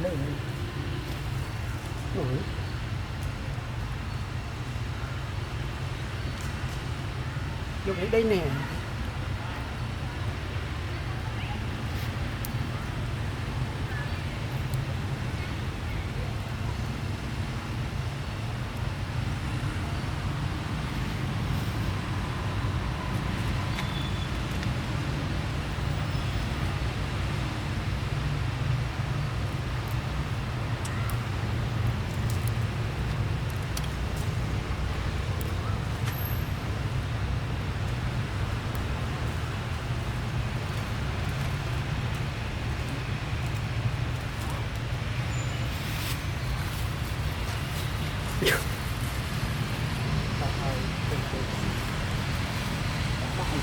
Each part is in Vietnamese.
Lấy ủa vô cái đây nè.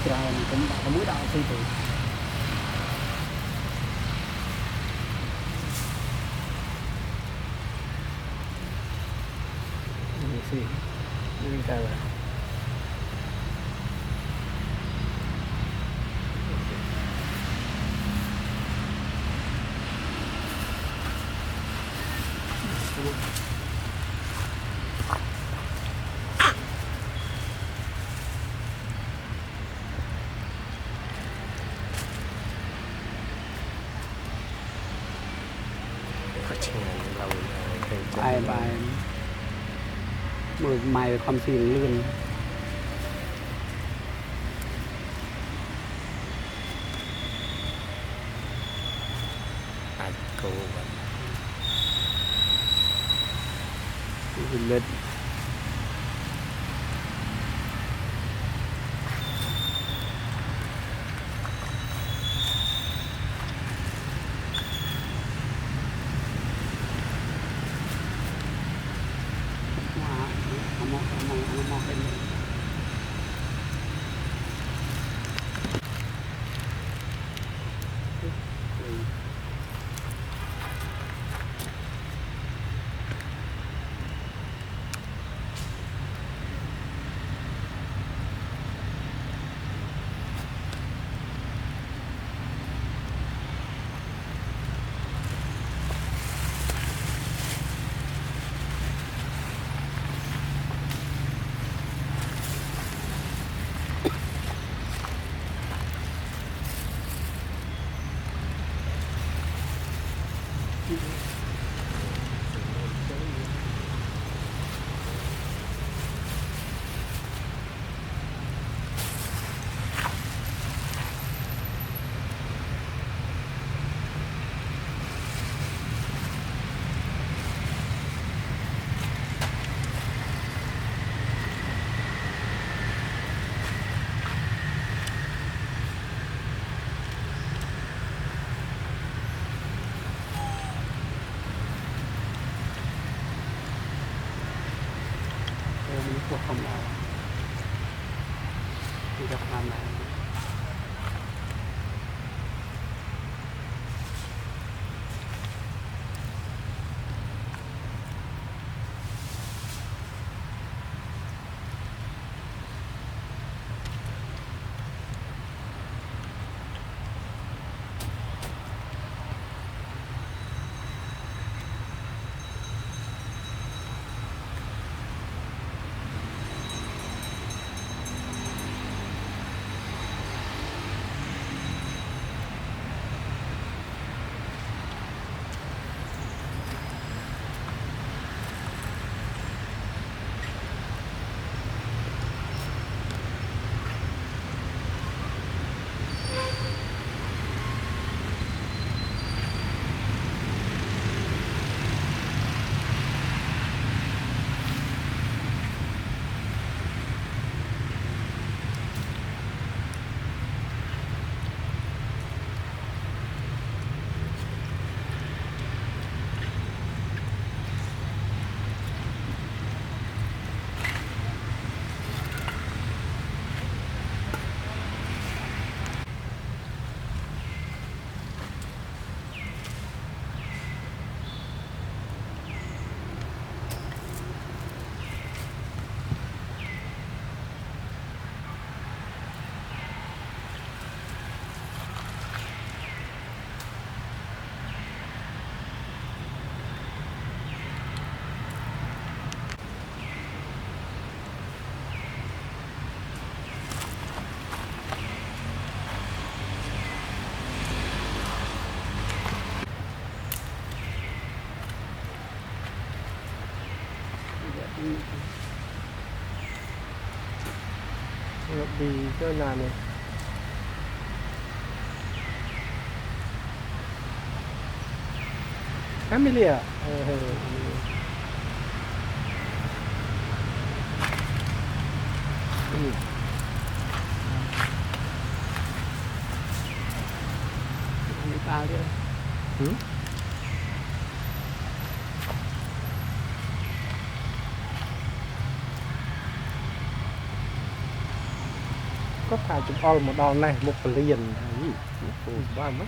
Trời cũng đã muối đào phi tử. Sì, đi cả là bài bài mười màyความเสี่ยงลื่นอัดกูเล็ดมองเป็นพวกของเราที่จะทำอะไร đi cho nhà này Amelia đi bao chứ có phải chụp all một đòn này một liền ba mất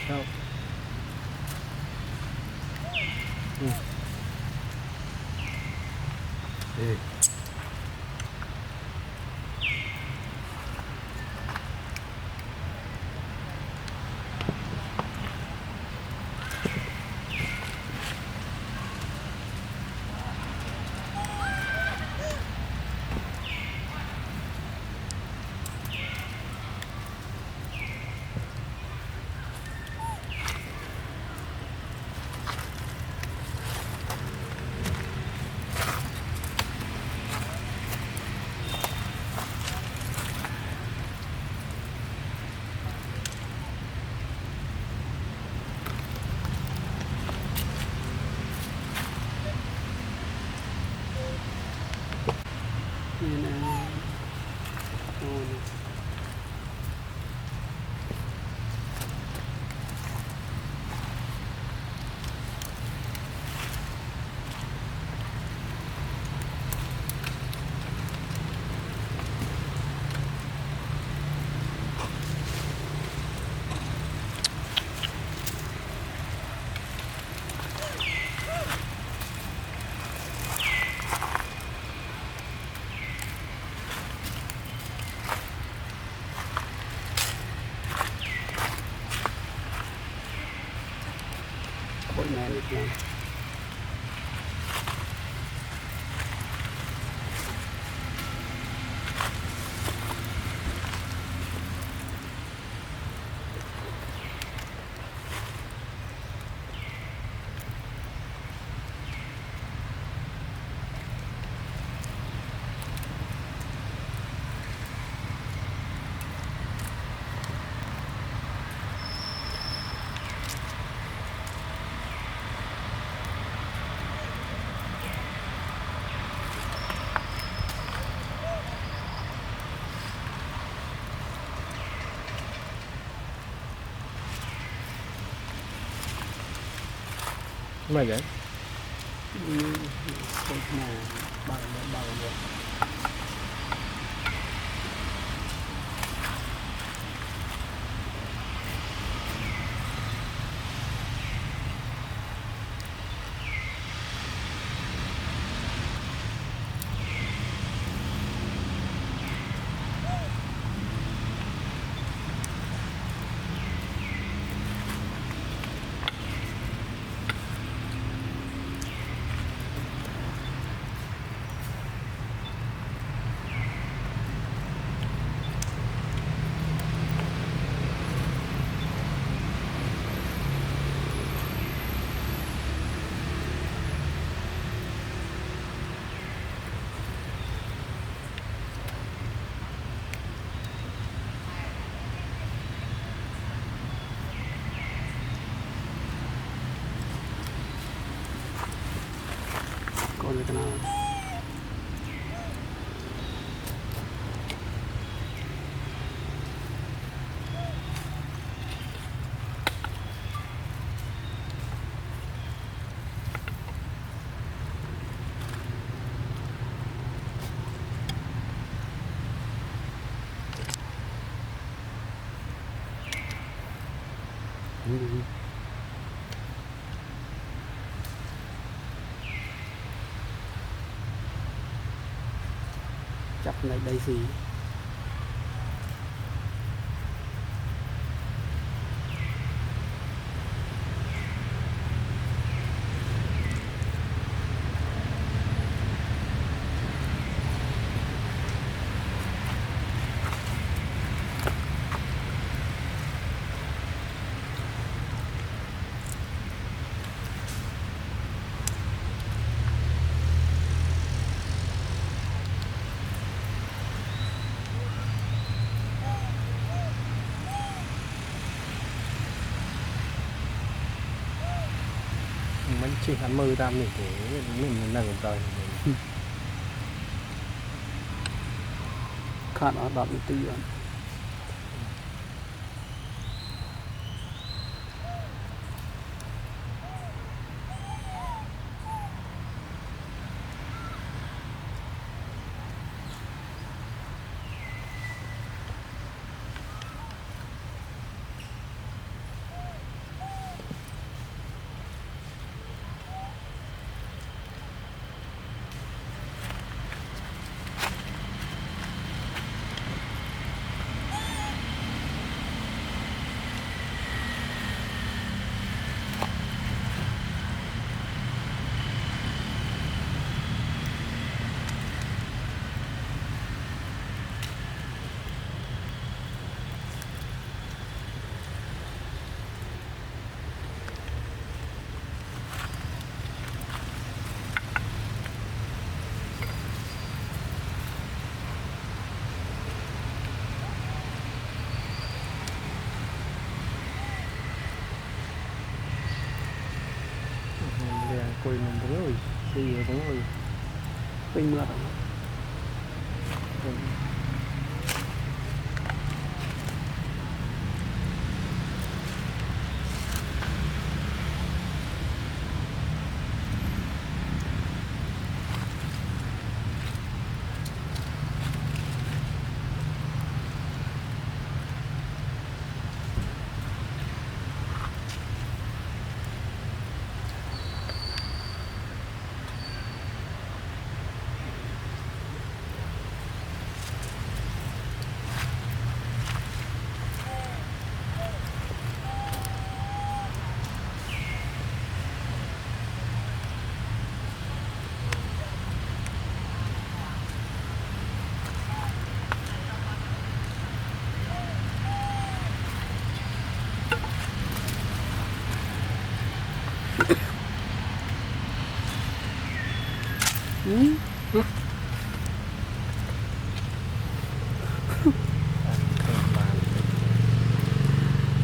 đâu Yeah. mà vậy Cái nào bao giờ con cái nào chặt này đây gì mình chỉ hắn mơ tam này thì mình nâng rồi khát ở đọt một tí rồi cùi mình đúng rồi đi đúng rồi bên mưa rồi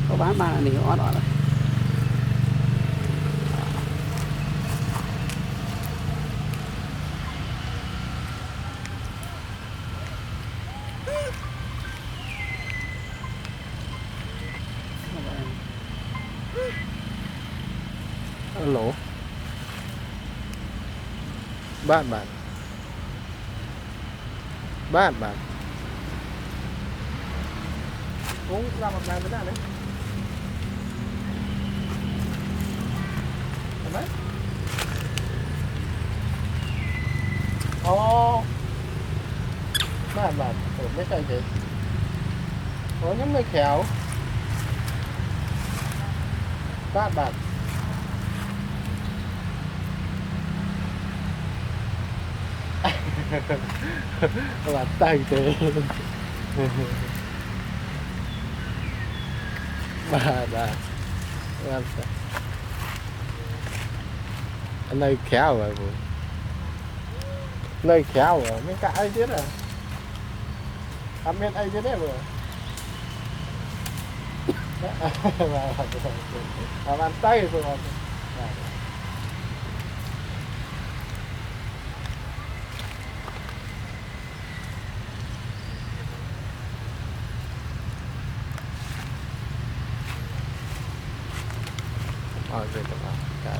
có bán ba này ót ót rồi lỗ bạn bạn bạn bạn cũng ra một ngày mới ra đấy đấy ô bạn bạn mấy cây gì có những người khéo bạn bạn bạn tay thế bạn bạn anh đây khéo rồi bố nơi khéo rồi mấy cái ai biết à anh biết ai biết đấy vừa bàn tay rồi rồi về tập cả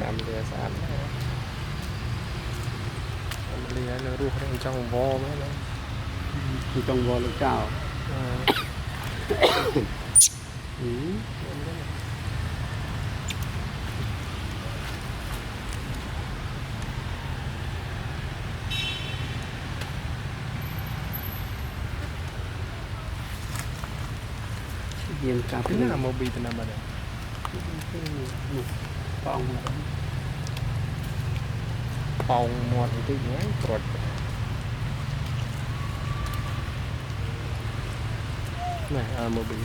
làm lìa sàn làm lìa nó ruột đang trong vo mấy nó trong vò lực cao viên cà phê cái nào màu bì từ nào mà đây phong phòng một cái nhé cột này màu bì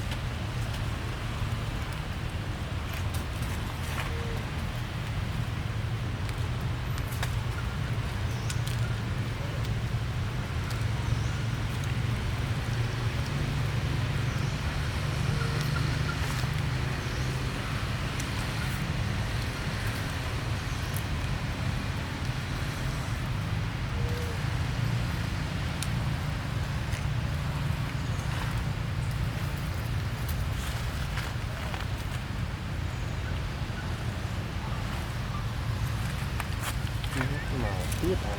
màu tiếp là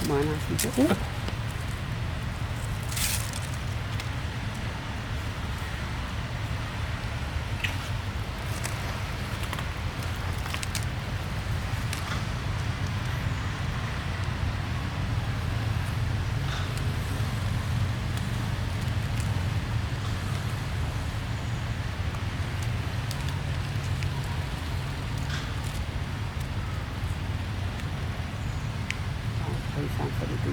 mana sih thấy sang phần tư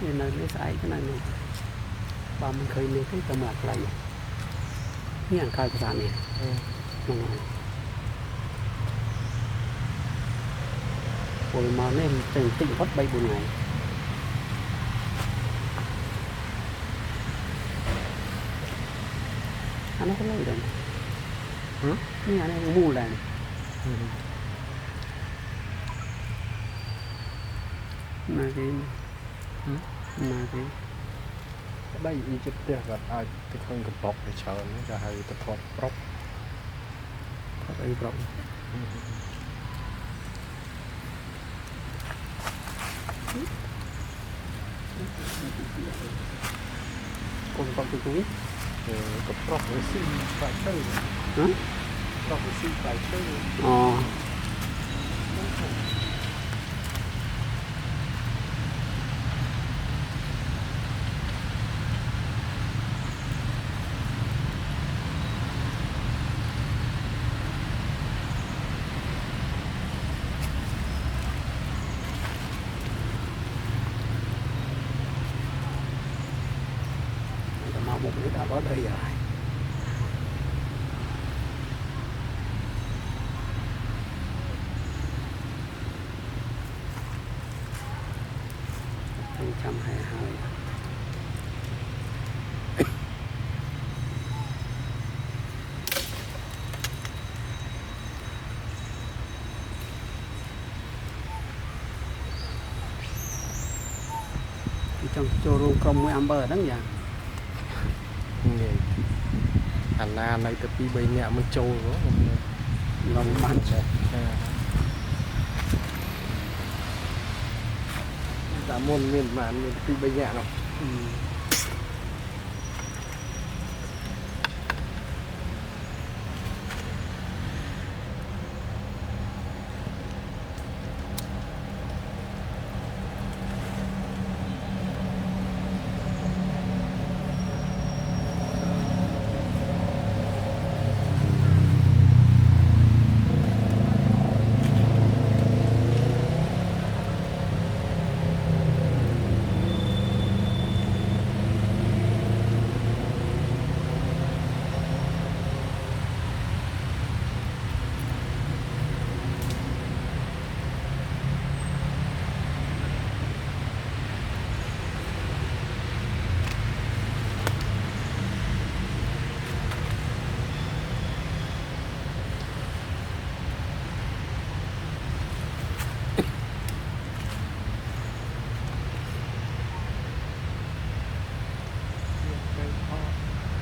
nên là lấy sai cái này này bà mình khơi lấy cái tầm lạc lạiนี่อ่านคายภาษาเนี่ยโอ้ยมาเล่นเต็งติ่งพัดใบบุญไงอันนั้นก็เลยเดินนี่อันนี้มูแลนมากินมากิน đây y chụp tiền vật ai cái con cái bọc để chờ nó cả hai cái thọt bọc thật ấy bọc con bọc từ túi cái bọc để xin phải chơi bọc để xin phải chơi một cái đã có đây rồi trăm hai hai trong showroom công với Amber đó nhỉ anh na này tập đi bay nhẹ mình trâu đó ngon man sẽ đã môn miền màn miền đi bay nhẹ nào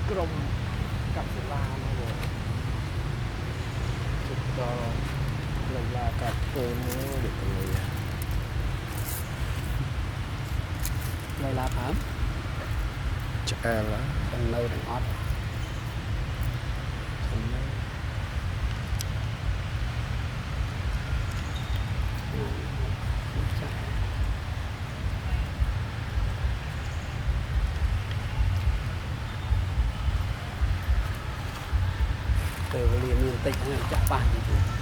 กรมกับศิลานะผมสุดก็เลยลากับโกนู้เด็กเลย đây là thảm chả lá trong nơi đang ót từ liền miền tây chả bàn gì